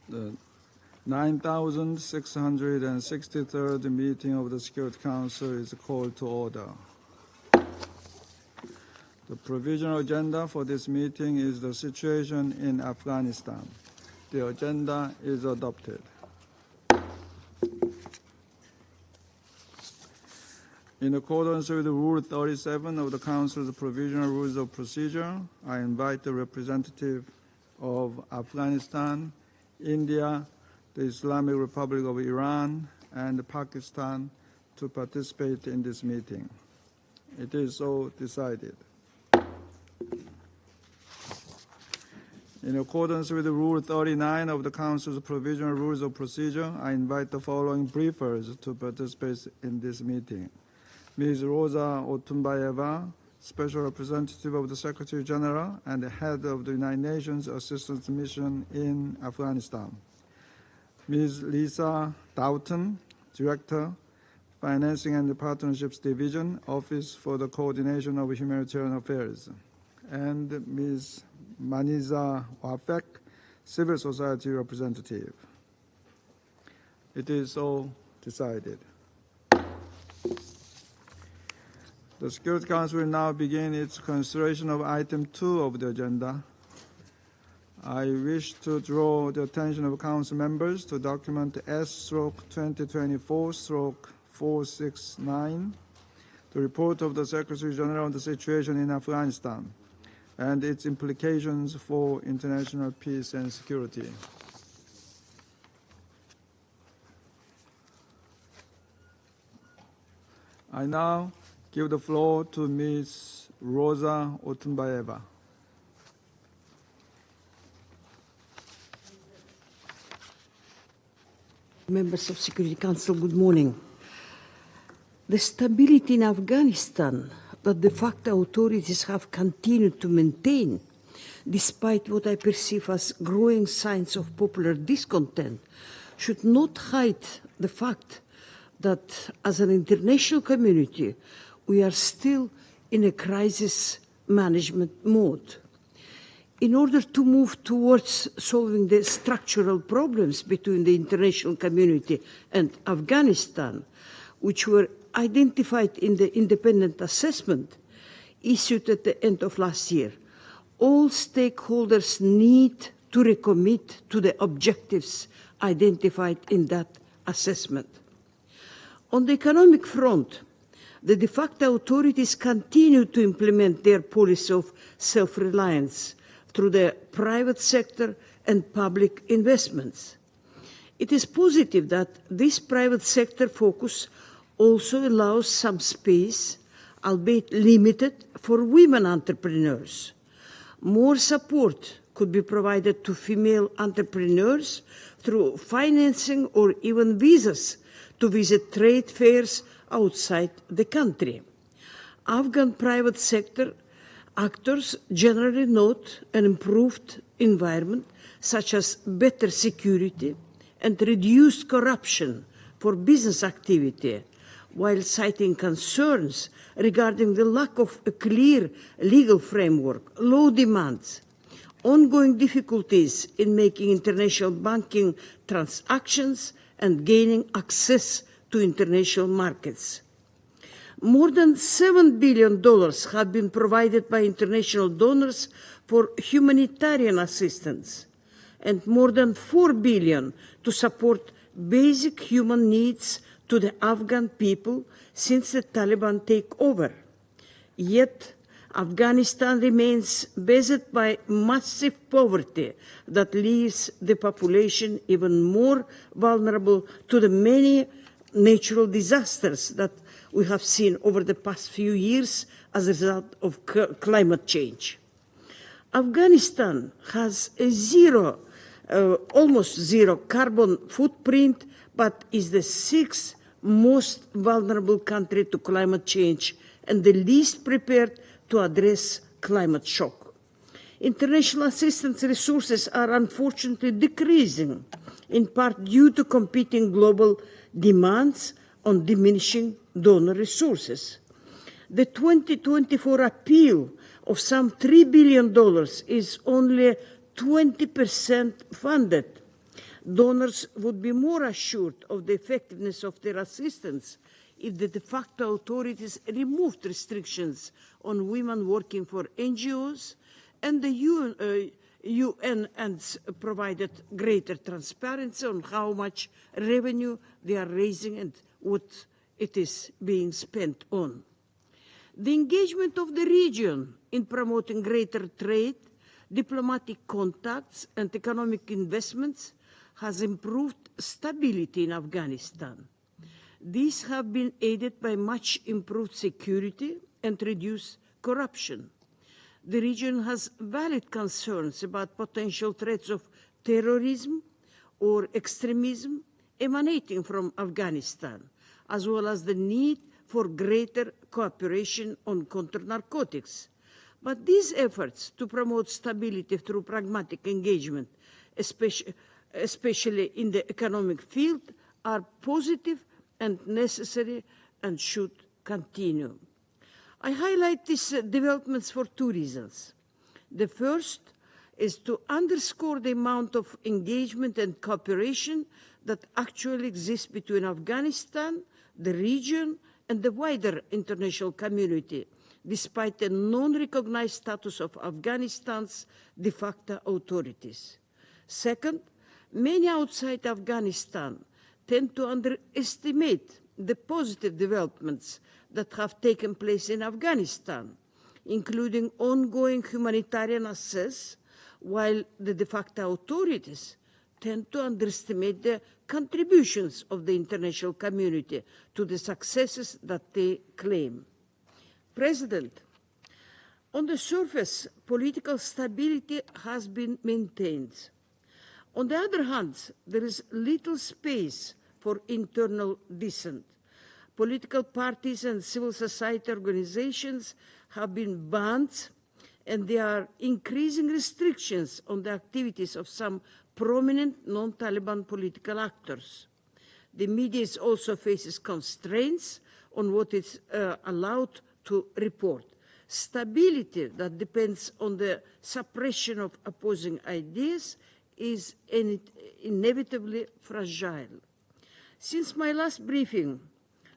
The 9,663rd meeting of the Security Council is called to order. The provisional agenda for this meeting is the situation in Afghanistan. The agenda is adopted. In accordance with Rule 37 of the Council's Provisional Rules of Procedure, I invite the representative of Afghanistan, India, the Islamic Republic of Iran, and Pakistan to participate in this meeting. It is so decided. In accordance with Rule 39 of the Council's Provisional Rules of Procedure, I invite the following briefers to participate in this meeting. Ms. Rosa Otunbayeva, Special Representative of the Secretary General and the Head of the United Nations Assistance Mission in Afghanistan. Ms. Lisa Doughton, Director, Financing and Partnerships Division, Office for the Coordination of Humanitarian Affairs. And Ms. Maniza Wafek, Civil Society Representative. It is so decided. The Security Council will now begin its consideration of item 2 of the agenda. I wish to draw the attention of Council members to document S/2024/469, the report of the Secretary General on the situation in Afghanistan and its implications for international peace and security. I now give the floor to Ms. Rosa Otunbayeva. Members of Security Council, good morning. The stability in Afghanistan that de facto authorities have continued to maintain, despite what I perceive as growing signs of popular discontent, should not hide the fact that as an international community, we are still in a crisis management mode. In order to move towards solving the structural problems between the international community and Afghanistan, which were identified in the independent assessment issued at the end of last year, all stakeholders need to recommit to the objectives identified in that assessment. On the economic front, the de facto authorities continue to implement their policy of self-reliance through the private sector and public investments. It is positive that this private sector focus also allows some space, albeit limited, for women entrepreneurs. More support could be provided to female entrepreneurs through financing or even visas to visit trade fairs outside the country. Afghan private sector actors generally note an improved environment, such as better security and reduced corruption for business activity, while citing concerns regarding the lack of a clear legal framework, low demands, ongoing difficulties in making international banking transactions, and gaining access to international markets. More than $7 billion have been provided by international donors for humanitarian assistance, and more than $4 billion to support basic human needs to the Afghan people since the Taliban takeover. Yet, Afghanistan remains beset by massive poverty that leaves the population even more vulnerable to the many natural disasters that we have seen over the past few years as a result of climate change. Afghanistan has a almost zero carbon footprint, but is the sixth most vulnerable country to climate change and the least prepared to address climate shock. International assistance resources are unfortunately decreasing, in part due to competing global demands on diminishing donor resources. The 2024 appeal of some $3 billion is only 20% funded. Donors would be more assured of the effectiveness of their assistance if the de facto authorities removed restrictions on women working for NGOs and the UN and provided greater transparency on how much revenue they are raising and what it is being spent on. The engagement of the region in promoting greater trade, diplomatic contacts, and economic investments has improved stability in Afghanistan. These have been aided by much improved security and reduced corruption. The region has valid concerns about potential threats of terrorism or extremism emanating from Afghanistan, as well as the need for greater cooperation on counter-narcotics. But these efforts to promote stability through pragmatic engagement, especially in the economic field, are positive and necessary and should continue. I highlight these developments for two reasons. The first is to underscore the amount of engagement and cooperation that actually exists between Afghanistan, the region, and the wider international community, despite the non-recognized status of Afghanistan's de facto authorities. Second, many outside Afghanistan tend to underestimate the positive developments that have taken place in Afghanistan, including ongoing humanitarian access, while the de facto authorities tend to underestimate the contributions of the international community to the successes that they claim. President, on the surface, political stability has been maintained. On the other hand, there is little space for internal dissent. Political parties and civil society organizations have been banned, and there are increasing restrictions on the activities of some prominent non-Taliban political actors. The media also faces constraints on what is allowed to report. Stability that depends on the suppression of opposing ideas is inevitably fragile. Since my last briefing,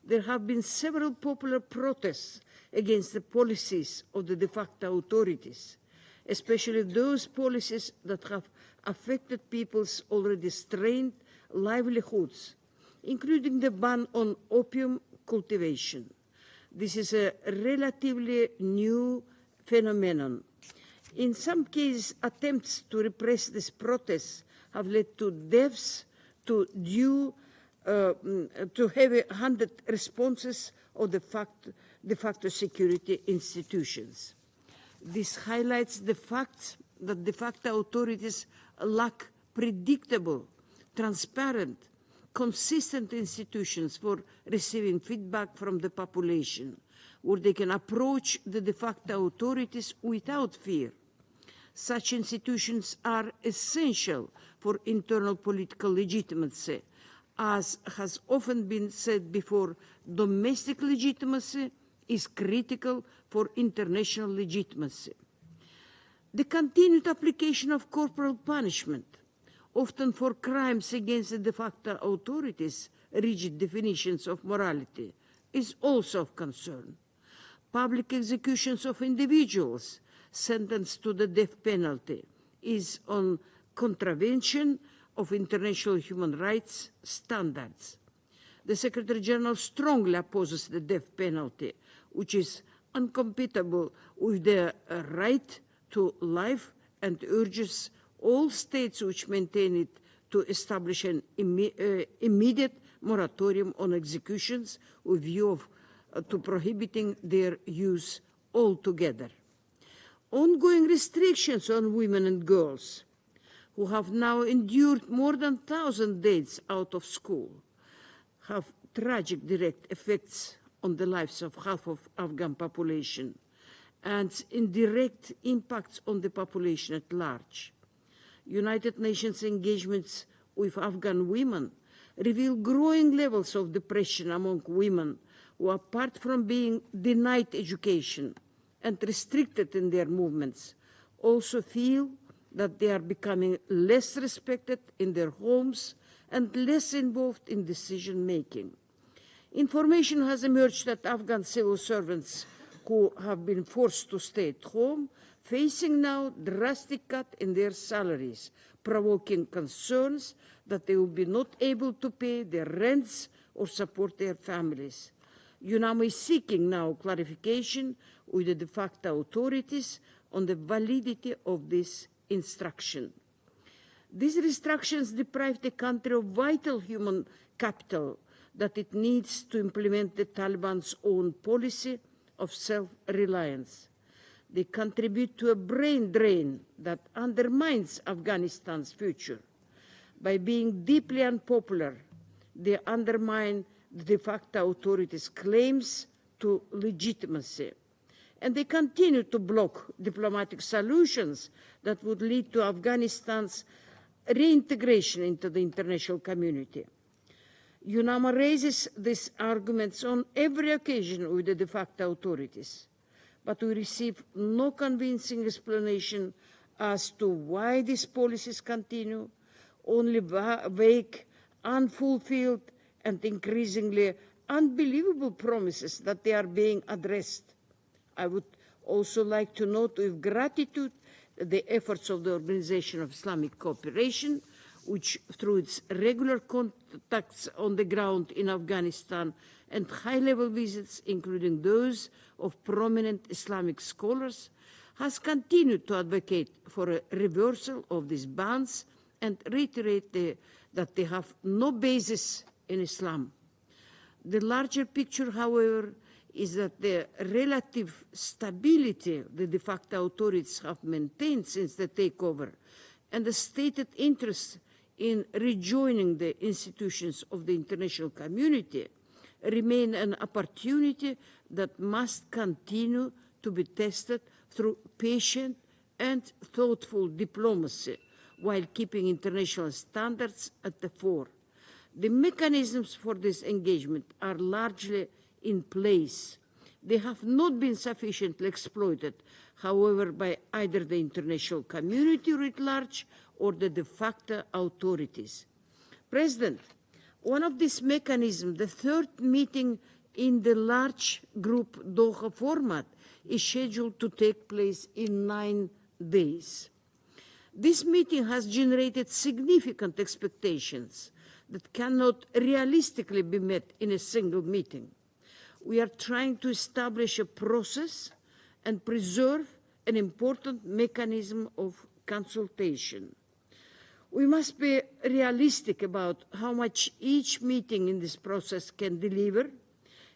there have been several popular protests against the policies of the de facto authorities, especially those policies that have affected people's already strained livelihoods, including the ban on opium cultivation. This is a relatively new phenomenon. In some cases, attempts to repress these protests have led to deaths, to heavy-handed responses of de facto security institutions. This highlights the fact that de facto authorities lack predictable, transparent, consistent institutions for receiving feedback from the population, where they can approach the de facto authorities without fear. Such institutions are essential for internal political legitimacy. As has often been said before, domestic legitimacy is critical for international legitimacy. The continued application of corporal punishment, often for crimes against the de facto authorities' rigid definitions of morality, is also of concern. Public executions of individuals sentenced to the death penalty is on contravention of international human rights standards. The Secretary General strongly opposes the death penalty, which is incompatible with the right to life, and urges all states which maintain it to establish an immediate moratorium on executions with view to prohibiting their use altogether. Ongoing restrictions on women and girls who have now endured more than 1,000 days out of school have tragic direct effects on the lives of half of Afghan population and indirect impacts on the population at large. United Nations engagements with Afghan women reveal growing levels of depression among women who, apart from being denied education and restricted in their movements, also feel that they are becoming less respected in their homes and less involved in decision-making. Information has emerged that Afghan civil servants who have been forced to stay at home facing now drastic cut in their salaries, provoking concerns that they will be not able to pay their rents or support their families. UNAM is seeking now clarification with the de facto authorities on the validity of this instruction. These restrictions deprive the country of vital human capital that it needs to implement the Taliban's own policy of self-reliance. They contribute to a brain drain that undermines Afghanistan's future. By being deeply unpopular, they undermine the de facto authorities' claims to legitimacy. And they continue to block diplomatic solutions that would lead to Afghanistan's reintegration into the international community. UNAMA raises these arguments on every occasion with the de facto authorities, but we receive no convincing explanation as to why these policies continue, only vague, unfulfilled, and increasingly unbelievable promises that they are being addressed. I would also like to note with gratitude the efforts of the Organization of Islamic Cooperation, which through its regular contacts on the ground in Afghanistan and high-level visits, including those of prominent Islamic scholars, has continued to advocate for a reversal of these bans and reiterate that they have no basis in Islam. The larger picture, however, is that the relative stability the de facto authorities have maintained since the takeover and the stated interest in rejoining the institutions of the international community remain an opportunity that must continue to be tested through patient and thoughtful diplomacy while keeping international standards at the fore. The mechanisms for this engagement are largely in place. They have not been sufficiently exploited, however, by either the international community writ large or the de facto authorities. President, one of these mechanisms, the third meeting in the large group Doha format, is scheduled to take place in 9 days. This meeting has generated significant expectations that cannot realistically be met in a single meeting. We are trying to establish a process and preserve an important mechanism of consultation. We must be realistic about how much each meeting in this process can deliver,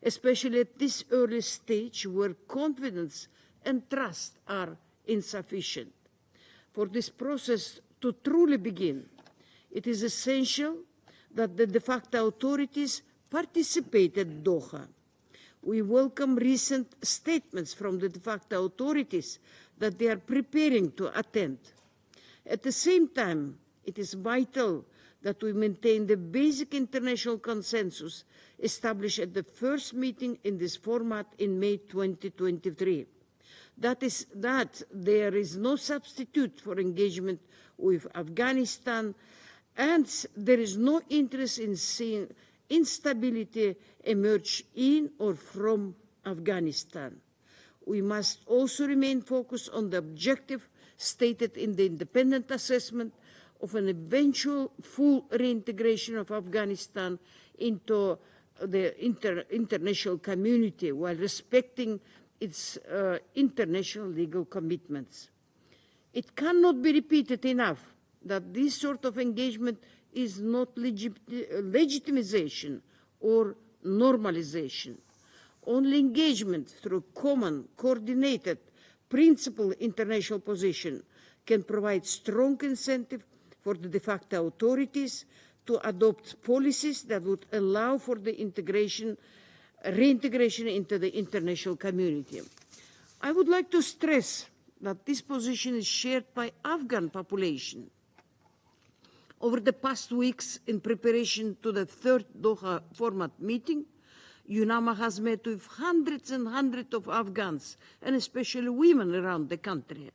especially at this early stage where confidence and trust are insufficient. For this process to truly begin, it is essential that the de facto authorities participate at Doha. We welcome recent statements from the de facto authorities that they are preparing to attend. At the same time, it is vital that we maintain the basic international consensus established at the first meeting in this format in May 2023. That is that there is no substitute for engagement with Afghanistan, and there is no interest in seeing instability emerge in or from Afghanistan. We must also remain focused on the objective stated in the independent assessment of an eventual full reintegration of Afghanistan into the international community while respecting its international legal commitments. It cannot be repeated enough that this sort of engagement is not legitimization or normalization. Only engagement through common, coordinated, principled international position can provide strong incentive for the de facto authorities to adopt policies that would allow for the reintegration into the international community. I would like to stress that this position is shared by Afghan population. Over the past weeks, in preparation to the third Doha format meeting, UNAMA has met with hundreds and hundreds of Afghans, and especially women around the country.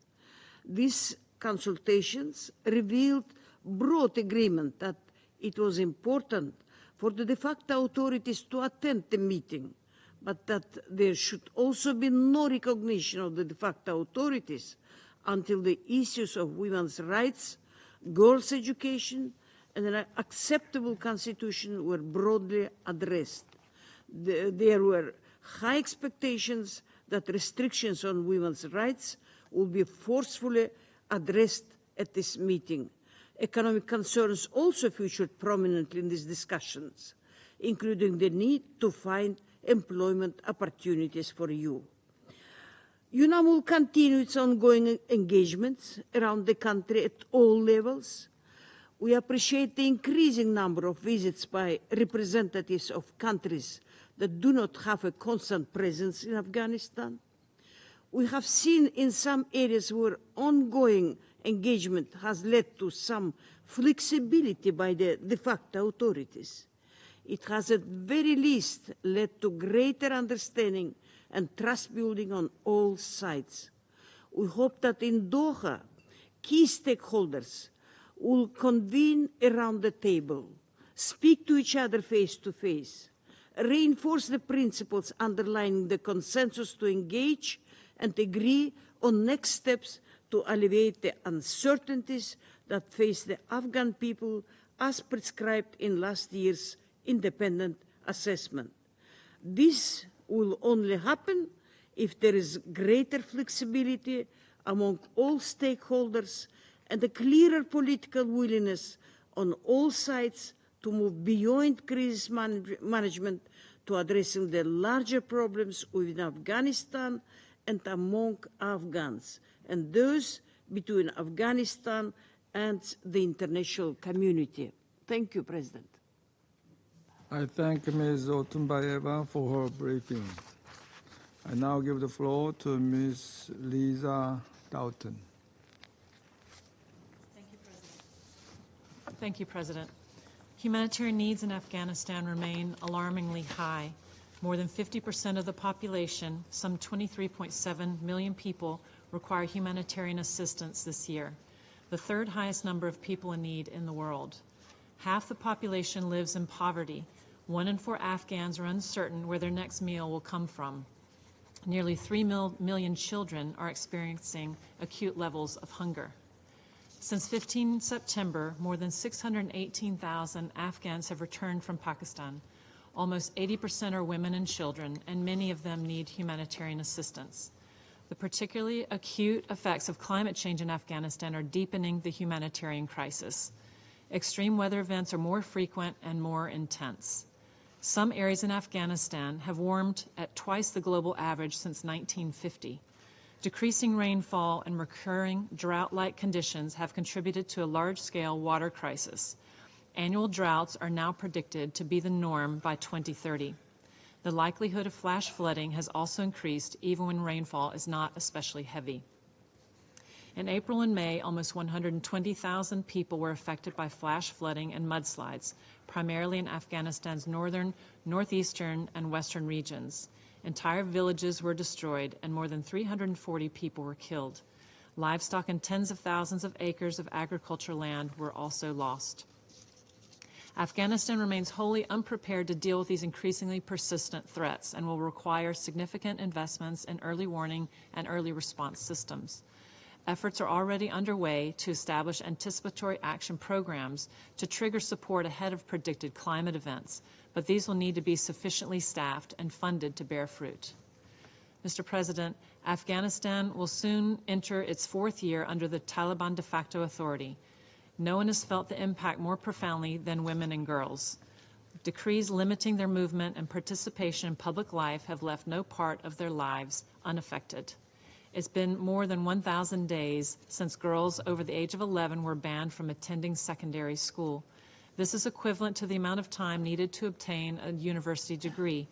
These consultations revealed broad agreement that it was important for the de facto authorities to attend the meeting, but that there should also be no recognition of the de facto authorities until the issues of women's rights, girls' education, and an acceptable constitution were broadly addressed. There were high expectations that restrictions on women's rights will be forcefully addressed at this meeting. Economic concerns also featured prominently in these discussions, including the need to find employment opportunities for youth. UNAM will continue its ongoing engagements around the country at all levels. We appreciate the increasing number of visits by representatives of countries that do not have a constant presence in Afghanistan. We have seen in some areas where ongoing engagement has led to some flexibility by the de facto authorities. It has at very least led to greater understanding and trust building on all sides. We hope that in Doha, key stakeholders will convene around the table, speak to each other face to face, reinforce the principles underlying the consensus to engage and agree on next steps to alleviate the uncertainties that face the Afghan people as prescribed in last year's independent assessment. This will only happen if there is greater flexibility among all stakeholders and a clearer political willingness on all sides to move beyond crisis management to addressing the larger problems within Afghanistan and among Afghans, and those between Afghanistan and the international community. Thank you, President. I thank Ms. Otunbayeva for her briefing. I now give the floor to Ms. Lisa Doughton. Thank you, President. Humanitarian needs in Afghanistan remain alarmingly high. More than 50% of the population, some 23.7 million people, require humanitarian assistance this year, the third highest number of people in need in the world. Half the population lives in poverty. 1 in 4 Afghans are uncertain where their next meal will come from. Nearly 3 million children are experiencing acute levels of hunger. Since 15 September, more than 618,000 Afghans have returned from Pakistan. Almost 80% are women and children, and many of them need humanitarian assistance. The particularly acute effects of climate change in Afghanistan are deepening the humanitarian crisis. Extreme weather events are more frequent and more intense. Some areas in Afghanistan have warmed at twice the global average since 1950. Decreasing rainfall and recurring drought-like conditions have contributed to a large-scale water crisis. Annual droughts are now predicted to be the norm by 2030. The likelihood of flash flooding has also increased even when rainfall is not especially heavy. In April and May, almost 120,000 people were affected by flash flooding and mudslides, primarily in Afghanistan's northern, northeastern, and western regions. Entire villages were destroyed, and more than 340 people were killed. Livestock and tens of thousands of acres of agricultural land were also lost. Afghanistan remains wholly unprepared to deal with these increasingly persistent threats and will require significant investments in early warning and early response systems. Efforts are already underway to establish anticipatory action programs to trigger support ahead of predicted climate events, but these will need to be sufficiently staffed and funded to bear fruit. Mr. President, Afghanistan will soon enter its 4th year under the Taliban de facto authority. No one has felt the impact more profoundly than women and girls. Decrees limiting their movement and participation in public life have left no part of their lives unaffected. It's been more than 1,000 days since girls over the age of 11 were banned from attending secondary school. This is equivalent to the amount of time needed to obtain a university degree,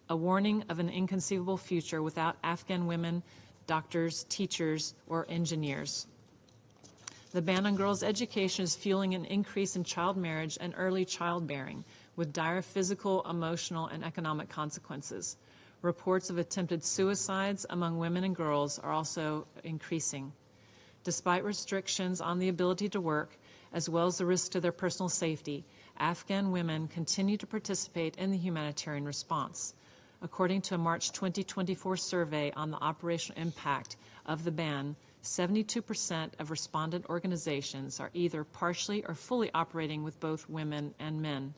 a warning of an inconceivable future without Afghan women, doctors, teachers, or engineers. The ban on girls' education is fueling an increase in child marriage and early childbearing, with dire physical, emotional, and economic consequences. Reports of attempted suicides among women and girls are also increasing. Despite restrictions on the ability to work, as well as the risk to their personal safety, Afghan women continue to participate in the humanitarian response. According to a March 2024 survey on the operational impact of the ban, 72% of respondent organizations are either partially or fully operating with both women and men.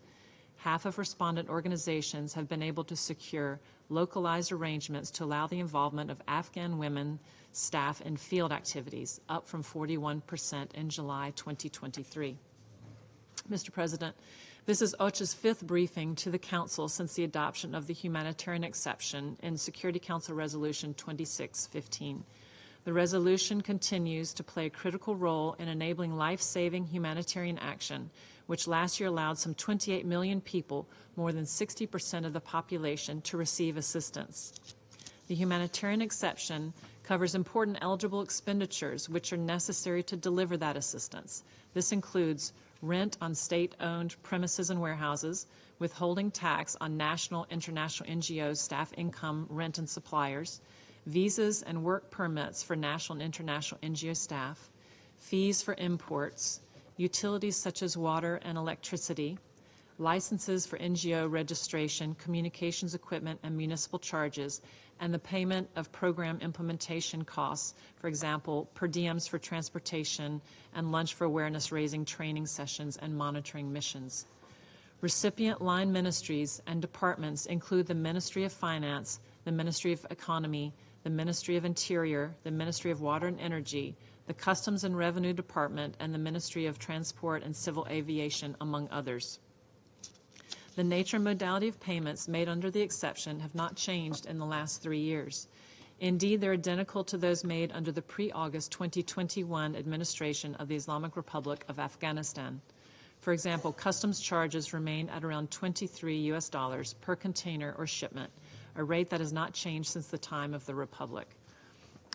Half of respondent organizations have been able to secure localized arrangements to allow the involvement of Afghan women staff in field activities, up from 41% in July 2023. Mr. President, this is OCHA's 5th briefing to the Council since the adoption of the humanitarian exception in Security Council Resolution 2615. The resolution continues to play a critical role in enabling life-saving humanitarian action, which last year allowed some 28 million people, more than 60% of the population, to receive assistance. The humanitarian exception covers important eligible expenditures which are necessary to deliver that assistance. This includes rent on state-owned premises and warehouses, withholding tax on national, international NGOs, staff income, rent, and suppliers, visas and work permits for national and international NGO staff, fees for imports, utilities such as water and electricity, licenses for NGO registration, communications equipment, and municipal charges, and the payment of program implementation costs, for example, per diems for transportation and lunch for awareness-raising training sessions and monitoring missions. Recipient line ministries and departments include the Ministry of Finance, the Ministry of Economy, the Ministry of Interior, the Ministry of Water and Energy, the Customs and Revenue Department, and the Ministry of Transport and Civil Aviation, among others. The nature and modality of payments made under the exception have not changed in the last 3 years. Indeed, they're identical to those made under the pre-August 2021 administration of the Islamic Republic of Afghanistan. For example, customs charges remain at around $23 US per container or shipment, a rate that has not changed since the time of the Republic.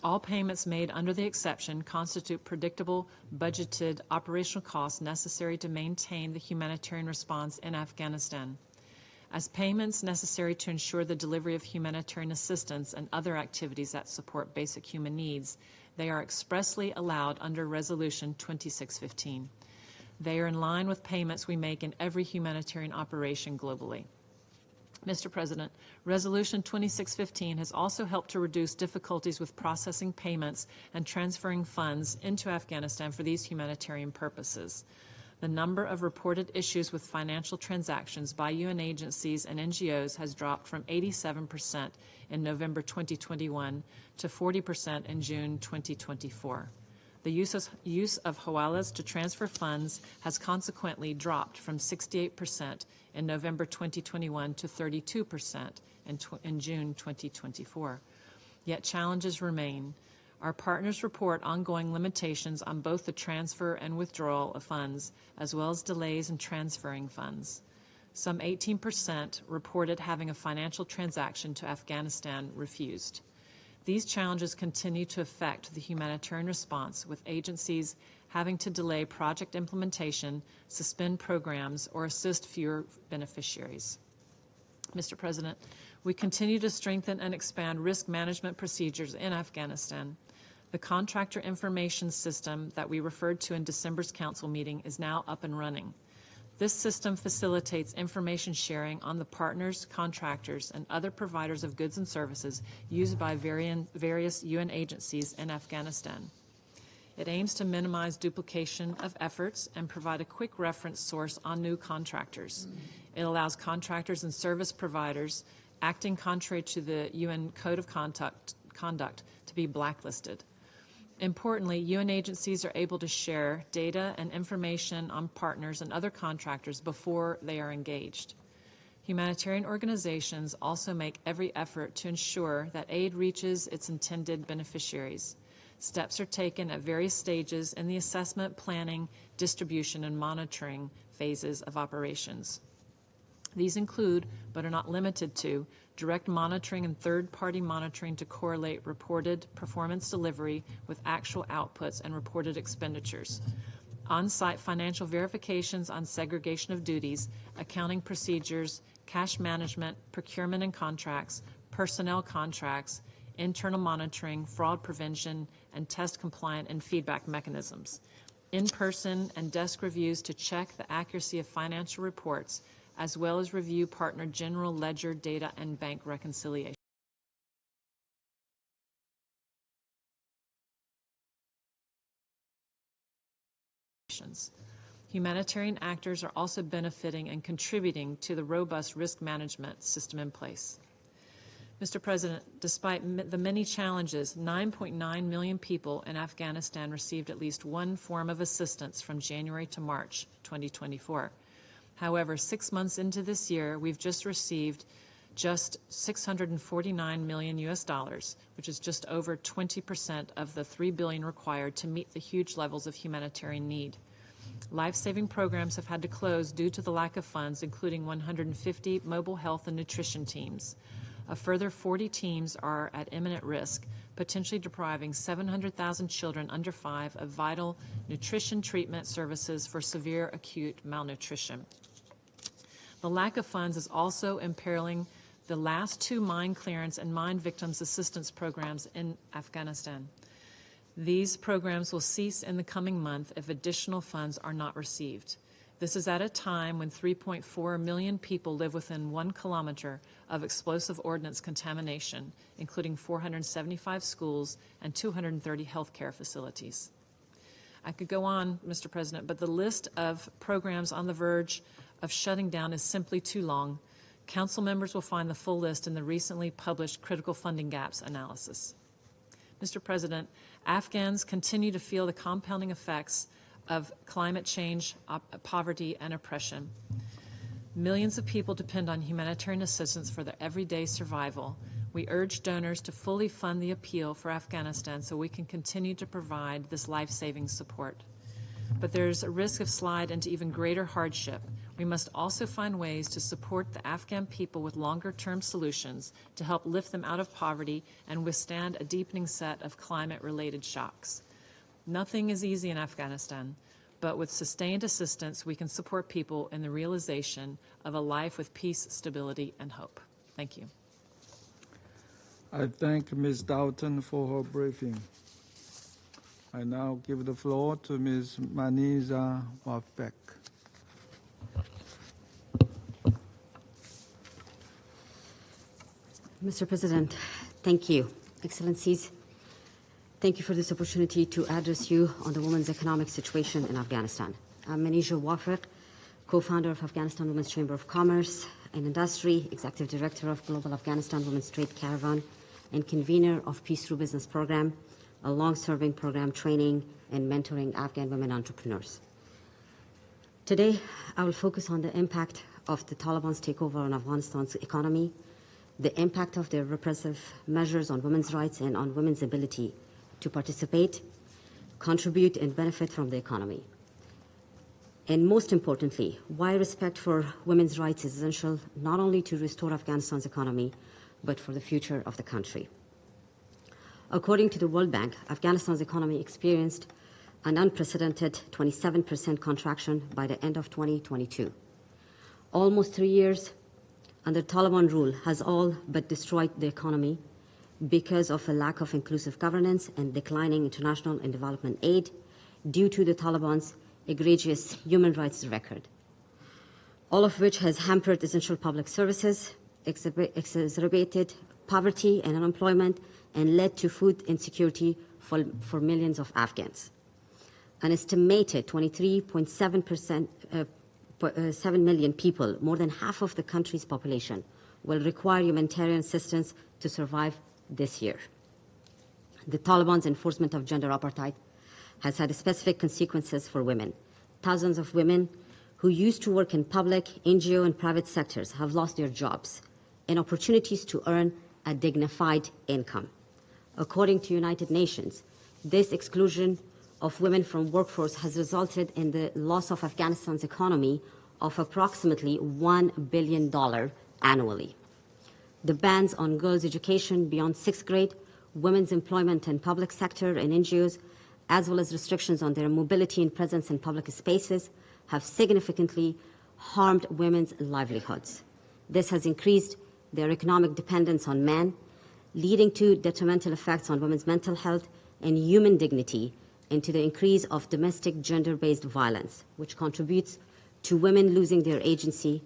All payments made under the exception constitute predictable, budgeted operational costs necessary to maintain the humanitarian response in Afghanistan. As payments necessary to ensure the delivery of humanitarian assistance and other activities that support basic human needs, they are expressly allowed under Resolution 2615. They are in line with payments we make in every humanitarian operation globally. Mr. President, Resolution 2615 has also helped to reduce difficulties with processing payments and transferring funds into Afghanistan for these humanitarian purposes. The number of reported issues with financial transactions by UN agencies and NGOs has dropped from 87% in November 2021 to 40% in June 2024. The use of hawalas to transfer funds has consequently dropped from 68% in November 2021 to 32% in June 2024. Yet challenges remain. Our partners report ongoing limitations on both the transfer and withdrawal of funds, as well as delays in transferring funds. Some 18% reported having a financial transaction to Afghanistan refused. These challenges continue to affect the humanitarian response, with agencies having to delay project implementation, suspend programs, or assist fewer beneficiaries. Mr. President, we continue to strengthen and expand risk management procedures in Afghanistan. The contractor information system that we referred to in December's council meeting is now up and running. This system facilitates information sharing on the partners, contractors, and other providers of goods and services used by various UN agencies in Afghanistan. It aims to minimize duplication of efforts and provide a quick reference source on new contractors. It allows contractors and service providers acting contrary to the UN Code of Conduct to be blacklisted. Importantly, UN agencies are able to share data and information on partners and other contractors before they are engaged. Humanitarian organizations also make every effort to ensure that aid reaches its intended beneficiaries. Steps are taken at various stages in the assessment, planning, distribution, and monitoring phases of operations. These include, but are not limited to, direct monitoring and third-party monitoring to correlate reported performance delivery with actual outputs and reported expenditures, on-site financial verifications on segregation of duties, accounting procedures, cash management, procurement and contracts, personnel contracts, internal monitoring, fraud prevention, and test compliant and feedback mechanisms, in-person and desk reviews to check the accuracy of financial reports, as well as review partner general ledger data and bank reconciliation. Humanitarian actors are also benefiting and contributing to the robust risk management system in place. Mr. President, despite the many challenges, 9.9 million people in Afghanistan received at least one form of assistance from January to March 2024. However, 6 months into this year, we've just received just $649 million US, which is just over 20% of the $3 billion required to meet the huge levels of humanitarian need. Life-saving programs have had to close due to the lack of funds, including 150 mobile health and nutrition teams. A further 40 teams are at imminent risk, potentially depriving 700,000 children under 5 of vital nutrition treatment services for severe acute malnutrition. The lack of funds is also imperiling the last 2 mine clearance and mine victims assistance programs in Afghanistan. These programs will cease in the coming month if additional funds are not received. This is at a time when 3.4 million people live within 1 kilometer of explosive ordnance contamination, including 475 schools and 230 healthcare facilities. I could go on, Mr. President, but the list of programs on the verge of shutting down is simply too long. Council members will find the full list in the recently published Critical Funding Gaps analysis. Mr. President, Afghans continue to feel the compounding effects of climate change, poverty, and oppression. Millions of people depend on humanitarian assistance for their everyday survival. We urge donors to fully fund the appeal for Afghanistan so we can continue to provide this life-saving support. but there's a risk of slide into even greater hardship. We must also find ways to support the Afghan people with longer-term solutions to help lift them out of poverty and withstand a deepening set of climate-related shocks. Nothing is easy in Afghanistan, but with sustained assistance, we can support people in the realization of a life with peace, stability, and hope. Thank you. I thank Ms. Doughton for her briefing. I now give the floor to Ms. Maniza Wafek. Mr. President, thank you. Excellencies, thank you for this opportunity to address you on the women's economic situation in Afghanistan. I'm Manija Wafek, co-founder of Afghanistan Women's Chamber of Commerce and Industry, executive director of Global Afghanistan Women's Trade Caravan, and convener of Peace Through Business program, a long-serving program training and mentoring Afghan women entrepreneurs. Today, I will focus on the impact of the Taliban's takeover on Afghanistan's economy, the impact of their repressive measures on women's rights and on women's ability to participate, contribute, and benefit from the economy. And most importantly, why respect for women's rights is essential not only to restore Afghanistan's economy, but for the future of the country. According to the World Bank, Afghanistan's economy experienced an unprecedented 27% contraction by the end of 2022. Almost 3 years under Taliban rule has all but destroyed the economy because of a lack of inclusive governance and declining international and development aid due to the Taliban's egregious human rights record, all of which has hampered essential public services, exacerbated poverty and unemployment, and led to food insecurity for millions of Afghans. An estimated 7 million people, more than half of the country's population, will require humanitarian assistance to survive this year. The Taliban's enforcement of gender apartheid has had specific consequences for women. Thousands of women who used to work in public, NGO, and private sectors have lost their jobs and opportunities to earn a dignified income. According to United Nations, this exclusion of women from workforce has resulted in the loss of Afghanistan's economy of approximately $1 billion annually. The bans on girls' education beyond 6th grade, women's employment in public sector and NGOs, as well as restrictions on their mobility and presence in public spaces, have significantly harmed women's livelihoods. This has increased their economic dependence on men, leading to detrimental effects on women's mental health and human dignity, and to the increase of domestic gender-based violence, which contributes to women losing their agency,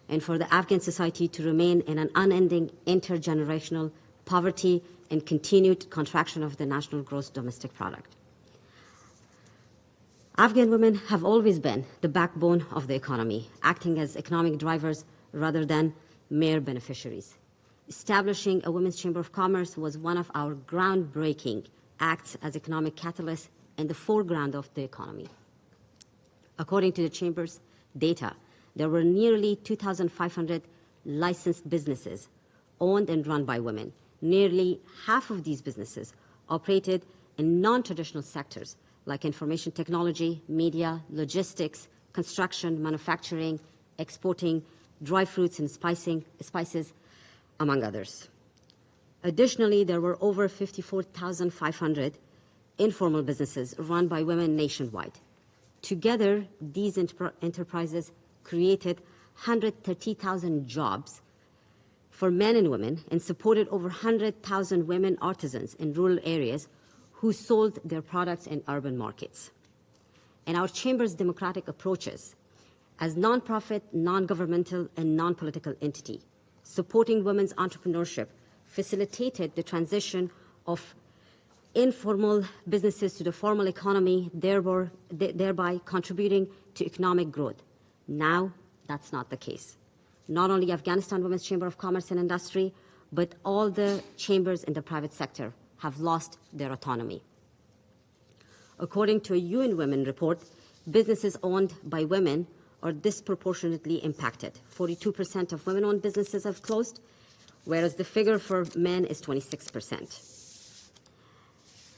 and for the Afghan society to remain in an unending intergenerational poverty and continued contraction of the national gross domestic product. Afghan women have always been the backbone of the economy, acting as economic drivers rather than mere beneficiaries. Establishing a Women's Chamber of Commerce was one of our groundbreaking acts as economic catalysts in the foreground of the economy. According to the Chamber's data, there were nearly 2,500 licensed businesses owned and run by women. Nearly half of these businesses operated in non-traditional sectors like information technology, media, logistics, construction, manufacturing, exporting, dry fruits and spices, among others. Additionally, there were over 54,500 informal businesses run by women nationwide. Together, these enterprises created 130,000 jobs for men and women and supported over 100,000 women artisans in rural areas who sold their products in urban markets. And our Chamber's democratic approaches as nonprofit, non-governmental, and non-political entity, supporting women's entrepreneurship, facilitated the transition of informal businesses to the formal economy, thereby contributing to economic growth. Now, that's not the case. Not only Afghanistan Women's Chamber of Commerce and Industry, but all the chambers in the private sector have lost their autonomy. According to a UN Women report, businesses owned by women are disproportionately impacted. 42% of women-owned businesses have closed, whereas the figure for men is 26%.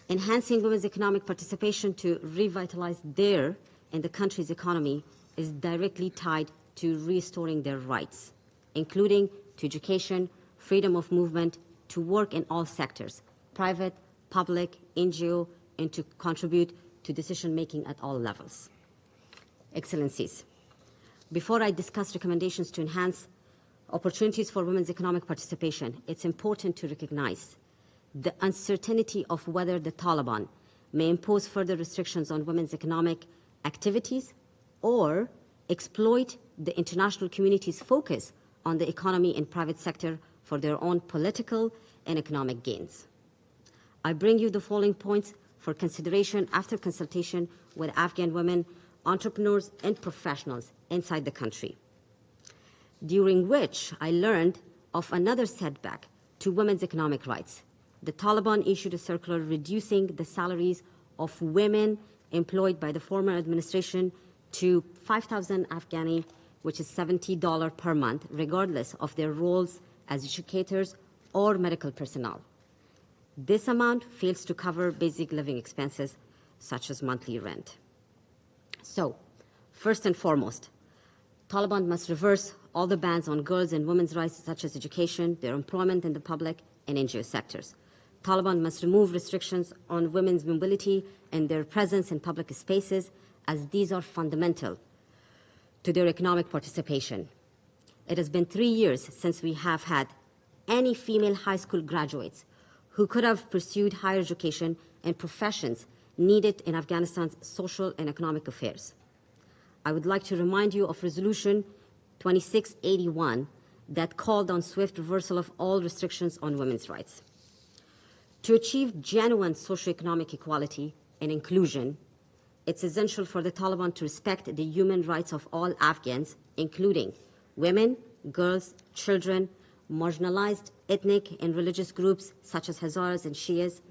Enhancing women's economic participation to revitalize their in the country's economy is directly tied to restoring their rights, including to education, freedom of movement, to work in all sectors, private, public, NGO, and to contribute to decision-making at all levels. Excellencies, before I discuss recommendations to enhance opportunities for women's economic participation, it's important to recognize the uncertainty of whether the Taliban may impose further restrictions on women's economic activities or exploit the international community's focus on the economy and private sector for their own political and economic gains. I bring you the following points for consideration after consultation with Afghan women, entrepreneurs, and professionals inside the country, during which I learned of another setback to women's economic rights. The Taliban issued a circular reducing the salaries of women employed by the former administration to 5,000 Afghani, which is $70 per month, regardless of their roles as educators or medical personnel. This amount fails to cover basic living expenses, such as monthly rent. So, first and foremost, Taliban must reverse all the bans on girls' and women's rights, such as education, their employment in the public and NGO sectors. Taliban must remove restrictions on women's mobility and their presence in public spaces, as these are fundamental to their economic participation. It has been 3 years since we have had any female high school graduates who could have pursued higher education and professions needed in Afghanistan's social and economic affairs. I would like to remind you of Resolution 2681 that called on swift reversal of all restrictions on women's rights. To achieve genuine socioeconomic equality and inclusion, it's essential for the Taliban to respect the human rights of all Afghans, including women, girls, children, marginalized ethnic and religious groups such as Hazaras and Shias,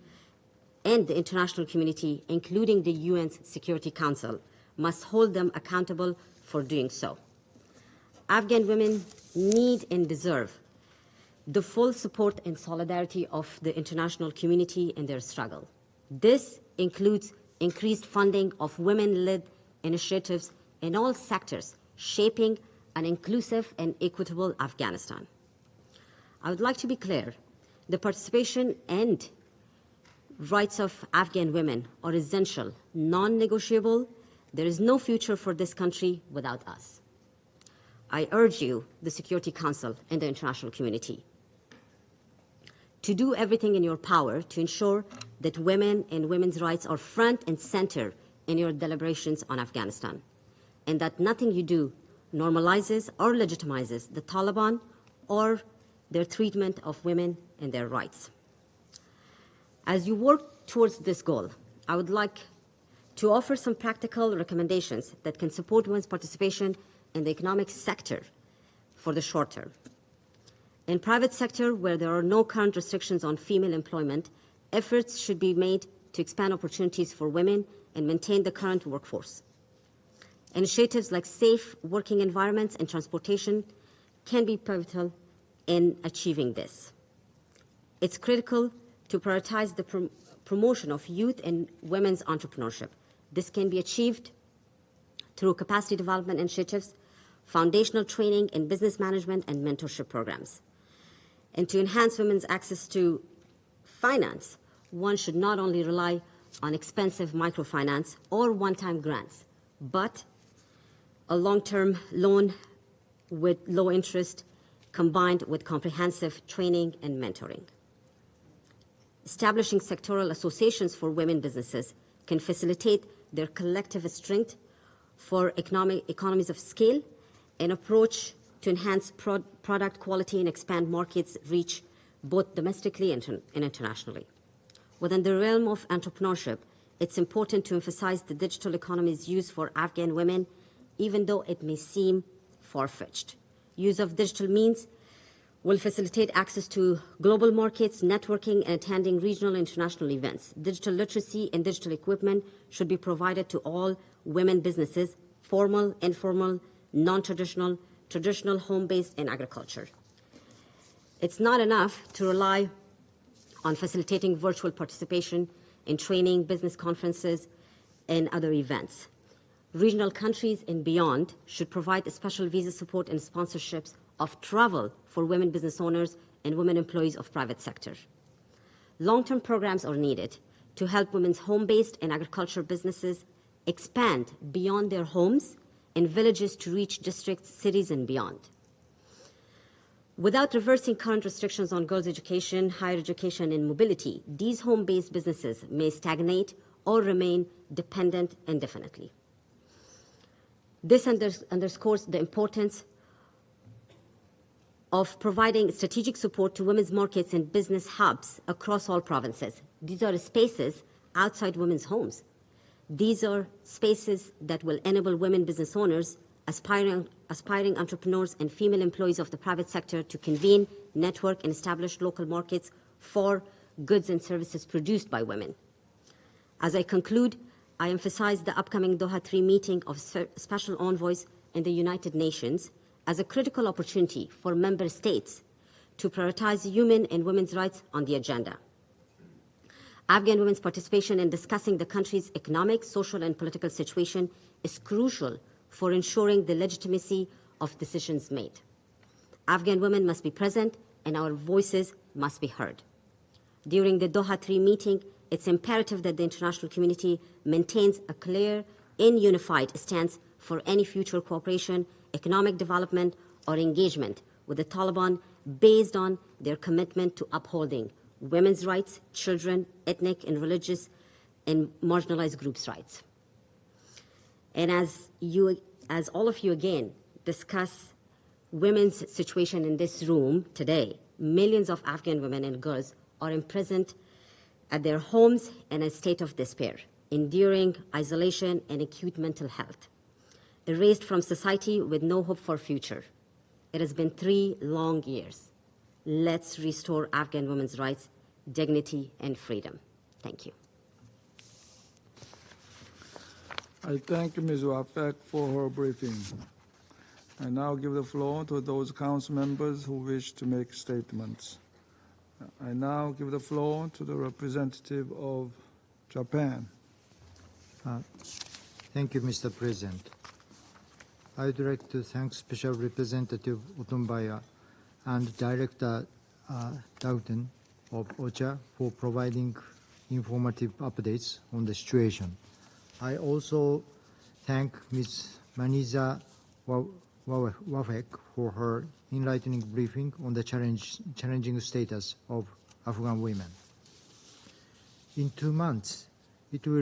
and the international community, including the UN's Security Council, must hold them accountable for doing so. Afghan women need and deserve the full support and solidarity of the international community in their struggle. This includes increased funding of women-led initiatives in all sectors, shaping an inclusive and equitable Afghanistan. I would like to be clear, the participation and rights of Afghan women are essential, non-negotiable. There is no future for this country without us. I urge you, the Security Council and the international community, to do everything in your power to ensure that women and women's rights are front and center in your deliberations on Afghanistan, and that nothing you do normalizes or legitimizes the Taliban or their treatment of women and their rights. As you work towards this goal, I would like to offer some practical recommendations that can support women's participation in the economic sector for the short term. In private sector, where there are no current restrictions on female employment, efforts should be made to expand opportunities for women and maintain the current workforce. Initiatives like safe working environments and transportation can be pivotal in achieving this. It's critical to prioritize the promotion of youth and women's entrepreneurship. This can be achieved through capacity development initiatives, foundational training in business management and mentorship programs. And to enhance women's access to finance, one should not only rely on expensive microfinance or one-time grants, but a long-term loan with low interest combined with comprehensive training and mentoring. Establishing sectoral associations for women businesses can facilitate their collective strength for economies of scale, an approach to enhance product quality and expand markets reach both domestically and internationally. Within the realm of entrepreneurship, it's important to emphasize the digital economy's use for Afghan women, even though it may seem far-fetched. Use of digital means will facilitate access to global markets, networking, and attending regional and international events. Digital literacy and digital equipment should be provided to all women businesses, formal, informal, non-traditional, traditional, home-based, and agriculture. It's not enough to rely on facilitating virtual participation in training, business conferences, and other events. Regional countries and beyond should provide special visa support and sponsorships of travel for women business owners and women employees of private sector. Long-term programs are needed to help women's home-based and agricultural businesses expand beyond their homes and villages to reach districts, cities, and beyond. Without reversing current restrictions on girls' education, higher education, and mobility, these home-based businesses may stagnate or remain dependent indefinitely. This underscores the importance of providing strategic support to women's markets and business hubs across all provinces. These are spaces outside women's homes. These are spaces that will enable women business owners, aspiring entrepreneurs, and female employees of the private sector to convene, network, and establish local markets for goods and services produced by women. As I conclude, I emphasize the upcoming Doha 3 meeting of special envoys in the United Nations as a critical opportunity for member states to prioritize human and women's rights on the agenda. Afghan women's participation in discussing the country's economic, social, and political situation is crucial for ensuring the legitimacy of decisions made. Afghan women must be present and our voices must be heard. During the Doha 3 meeting, it's imperative that the international community maintains a clear and unified stance for any future cooperation, economic development, or engagement with the Taliban based on their commitment to upholding women's rights, children, ethnic and religious and marginalized groups' rights. And as all of you again discuss women's situation in this room today, millions of Afghan women and girls are imprisoned at their homes in a state of despair, enduring isolation and acute mental health, erased from society with no hope for future. It has been 3 long years. Let's restore Afghan women's rights, dignity, and freedom. Thank you. I thank Ms. Wafek for her briefing. I now give the floor to those council members who wish to make statements. I now give the floor to the representative of Japan. Thank you, Mr. President. I would like to thank Special Representative Otunbayeva and Director Doughton of OCHA for providing informative updates on the situation. I also thank Ms. Maniza Wafek for her enlightening briefing on the challenging status of Afghan women. In 2 months, it will